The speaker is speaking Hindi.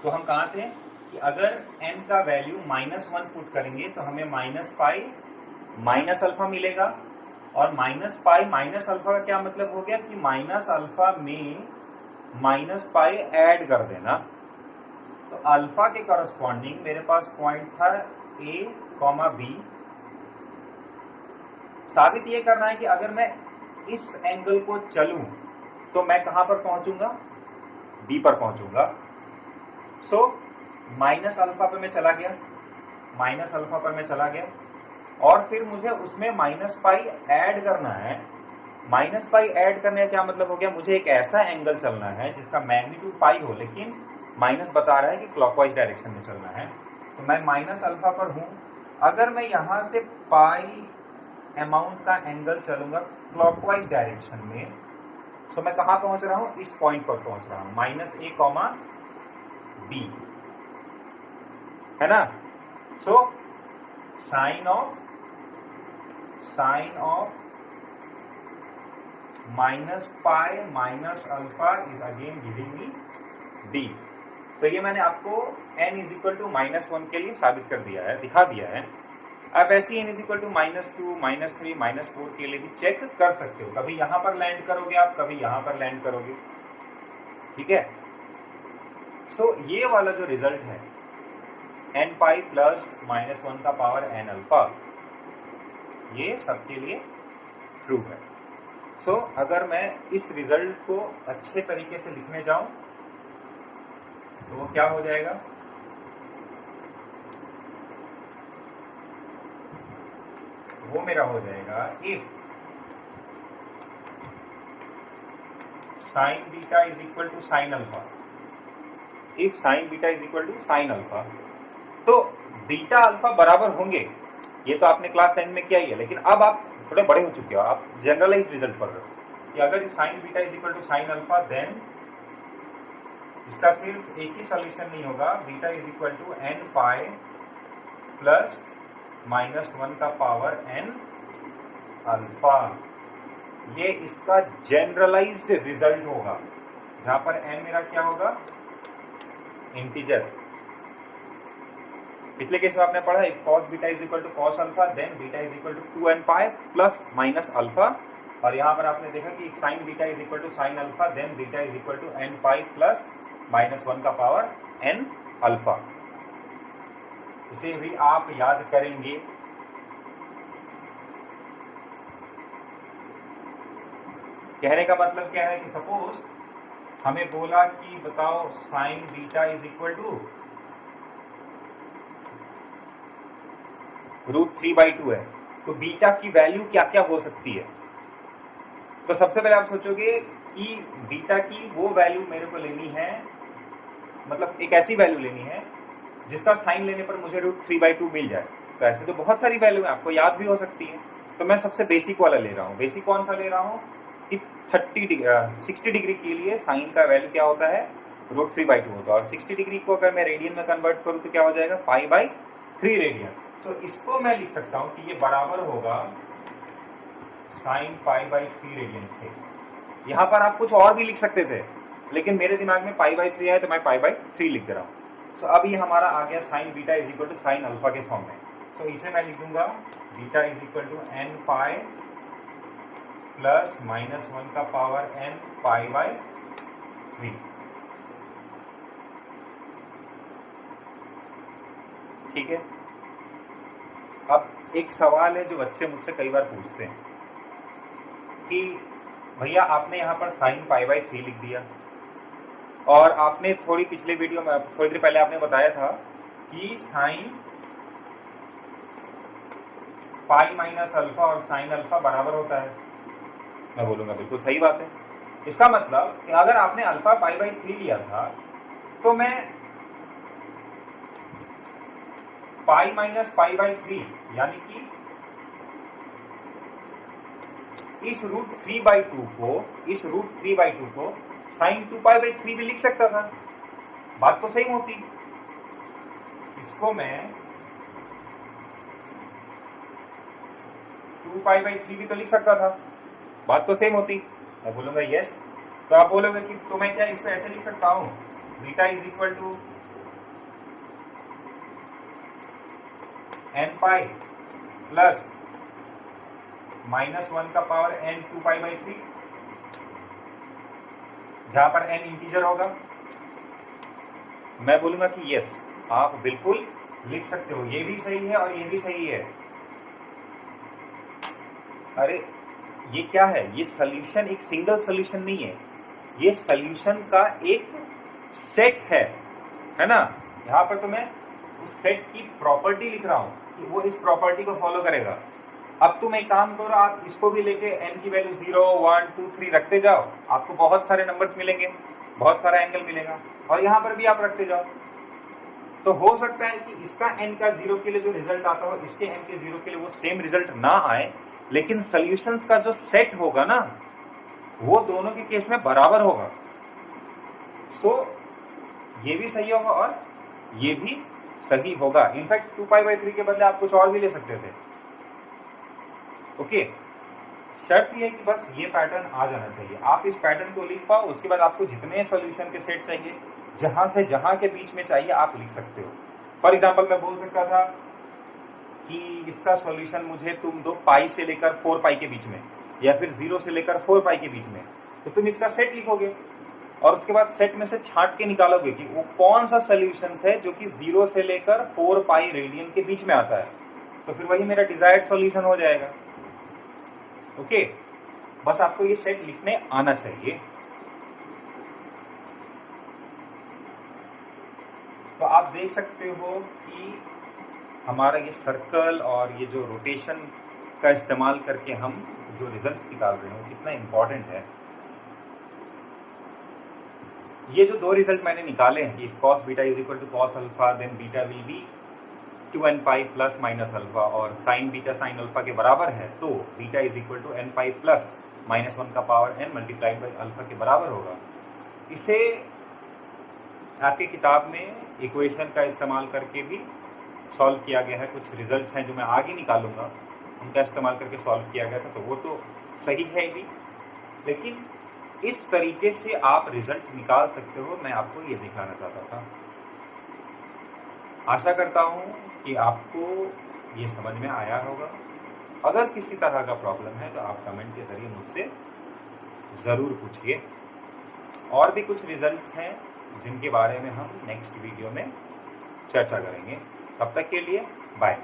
तो हम कहाँ थे कि अगर n का वैल्यू -1 पुट करेंगे तो हमें -पाई माइनस अल्फा मिलेगा, और -पाई माइनस अल्फा का क्या मतलब हो गया कि माइनस अल्फा में -पाई ऐड कर देना। तो अल्फा के करस्पॉन्डिंग मेरे पास पॉइंट था a, b। साबित ये करना है कि अगर मैं इस एंगल को चलूं तो मैं कहां पर पहुंचूंगा, b पर पहुंचूंगा। सो माइनस अल्फा पर मैं चला गया, और फिर मुझे उसमें -पाई ऐड करना है। -पाई ऐड करने का क्या मतलब हो गया, मुझे एक ऐसा एंगल चलना है जिसका मैग्नीट्यूड पाई हो, लेकिन माइनस बता रहा है कि क्लॉकवाइज डायरेक्शन में चलना है। तो मैं माइनस अल्फा पर हूं। अगर मैं यहां से पाई अमाउंट का एंगल चलूंगा क्लॉकवाइज डायरेक्शन में, तो मैं कहां पहुंच रहा हूं, इस पॉइंट पर पहुंच रहा हूं, -a, b, है ना। So sine of -pi minus alpha is again giving me b। तो ये मैंने आपको n = -1 के लिए साबित कर दिया है, दिखा दिया है। आप ऐसे n = -2, -3, -4 के लिए भी चेक कर सकते हो। कभी यहां पर लैंड करोगे आप, कभी यहां पर लैंड करोगे, ठीक है। सो ये वाला जो रिजल्ट है n पाई प्लस -1 का पावर n अल्फा, ये सबके लिए ट्रू है। सो अगर मैं इस रिजल्ट को अच्छे तरीके से लिखने जाऊं तो वो क्या हो जाएगा, वो मेरा हो जाएगा if sine beta is equal to sine alpha, if sine beta is equal to sine alpha, तो बीटा अल्फा बराबर होंगे। ये तो आपने क्लास 10 में किया ही है, लेकिन अब आप थोड़े बड़े हो चुके हो, आप जनरलाइज रिजल्ट पढ़ रहे हो कि अगर sine beta is equal to sine alpha, then इसका सिर्फ एक ही सॉल्यूशन नहीं होगा, beta is equal to n pi plus -1 का पावर n अल्फा। ये इसका जनरलाइज्ड रिजल्ट होगा, जहां पर n मेरा क्या होगा, इंटीजर। पिछले केस में आपने पढ़ा if cos beta is equal to cos alpha, then beta is equal to 2n pi plus minus alpha. और यहां पर आपने देखा कि sine beta is equal to sine alpha, then beta is equal to n pi plus -1 का पावर n अल्फा। इसे भी आप याद करेंगे। कहने का मतलब क्या है कि सपोज हमें बोला कि बताओ sine beta is equal to √3/2 है, तो बीटा की वैल्यू क्या क्या हो सकती है। तो सबसे पहले आप सोचोगे कि बीटा की वो वैल्यू मेरे को लेनी है, मतलब एक ऐसी वैल्यू लेनी है जिसका साइन लेने पर मुझे √3/2 मिल जाए। तो ऐसे तो बहुत सारी वैल्यू है, आपको याद भी हो सकती है। तो मैं सबसे बेसिक वाला ले रहा हूँ। बेसिक कौन सा ले रहा हूँ कि 60 डिग्री के लिए साइन का वैल्यू क्या होता है, √3/2 होता है। और 60 डिग्री को अगर मैं रेडियन में कन्वर्ट करूँ तो क्या हो जाएगा, π/3 रेडियन। सो इसको मैं लिख सकता हूँ कि ये बराबर होगा साइन π/3 रेडियन के। यहाँ पर आप कुछ और भी लिख सकते थे, लेकिन मेरे दिमाग में π/3 है तो मैं π/3 लिख दे रहा हूँ। सो अब ये हमारा आ गया sine beta is equal to sine alpha के फॉर्म में। सो इसे मैं लिख दूंगा beta is equal to n pi plus -1 का पावर n π/3। ठीक है। अब एक सवाल है जो बच्चे मुझसे कई बार पूछते हैं कि भैया आपने यहाँ पर साइन π/3 लिख दिया, और आपने थोड़ी पिछले वीडियो में थोड़ी देर पहले आपने बताया था कि साइन पाई माइनस अल्फा और साइन अल्फा बराबर होता है। मैं बोलूंगा बिल्कुल सही बात है। इसका मतलब कि अगर आपने अल्फा π/3 लिया था तो मैं पाई माइनस π/3 यानी कि इस √3/2 को साइन 2π/3 भी लिख सकता था। बात तो सही होती। इसको मैं 2π/3 भी तो लिख सकता था, बात तो सेम होती। मैं बोलूंगा यस। तो आप बोलोगे कि तो मैं क्या इस पे ऐसे लिख सकता हूँ beta is equal to n pi plus -1 का पावर n 2π/3, जहां पर n इंटीजर होगा। मैं बोलूंगा कि यस, आप बिल्कुल लिख सकते हो, ये भी सही है और ये भी सही है। अरे ये क्या है, ये सॉल्यूशन एक सिंगल सॉल्यूशन नहीं है, ये सॉल्यूशन का एक सेट है ना। यहाँ पर तो मैं उस सेट की प्रॉपर्टी लिख रहा हूँ कि वो इस प्रॉपर्टी को फॉलो करेगा। अब तुम एक काम करो, आप इसको भी लेके n की वैल्यू 0, 1, 2, 3 रखते जाओ, आपको बहुत सारे नंबर्स मिलेंगे, बहुत सारा एंगल मिलेगा, और यहाँ पर भी आप रखते जाओ। तो हो सकता है कि इसका n का 0 के लिए जो रिजल्ट आता हो, इसके n के 0 के लिए वो सेम रिजल्ट ना आए, लेकिन सॉल्यूशंस का जो सेट होगा ना, वो दोनों के केस में बराबर होगा। सो ये भी सही होगा और ये भी सही होगा। इनफैक्ट 2π/3 के बदले आप कुछ और भी ले सकते थे। ओके, शर्त ये है कि बस ये पैटर्न आ जाना चाहिए, आप इस पैटर्न को लिख पाओ। उसके बाद आपको जितने सॉल्यूशन के सेट चाहिए, जहां से जहां के बीच में चाहिए, आप लिख सकते हो। फॉर एग्जांपल मैं बोल सकता था कि इसका सॉल्यूशन मुझे तुम दो पाई से लेकर 4π के बीच में, या फिर 0 से लेकर 4π के बीच में, तो तुम इसका सेट लिखोगे और उसके बाद सेट में से छांट के निकालोगे कि वो कौन सा सॉल्यूशन है जो कि 0 से लेकर 4π रेडियन के बीच में आता है, तो फिर वही मेरा डिजायर्ड सॉल्यूशन हो जाएगा। ओके, बस आपको ये सेट लिखने आना चाहिए। तो आप देख सकते हो कि हमारा ये सर्कल और ये जो रोटेशन का इस्तेमाल करके हम जो रिजल्ट्स निकाल रहे हैं कितना इंपॉर्टेंट है। ये जो दो रिजल्ट मैंने निकाले हैं कि cos beta is equal to cos alpha, then beta will be 2n pi plus minus alpha, और साइन बीटा साइन अल्फा के बराबर है, तो beta is equal to n pi plus -1 का power n multiplied by alpha के बराबर होगा। इसे आपकी किताब में इक्वेशन का इस्तेमाल करके भी सॉल्व किया गया है। कुछ रिजल्ट्स हैं जो मैं आगे निकालूंगा, उनका इस्तेमाल करके सॉल्व किया गया था, तो वो तो सही है भी, लेकिन इस तरीके से आप रिजल्ट्स निकाल सकते हो, मैं आपको ये दिखाना चाहता था। आशा करता हूँ कि आपको ये समझ में आया होगा। अगर किसी तरह का प्रॉब्लम है तो आप कमेंट के जरिए मुझसे ज़रूर पूछिए। और भी कुछ रिजल्ट्स हैं जिनके बारे में हम नेक्स्ट वीडियो में चर्चा करेंगे। तब तक के लिए बाय।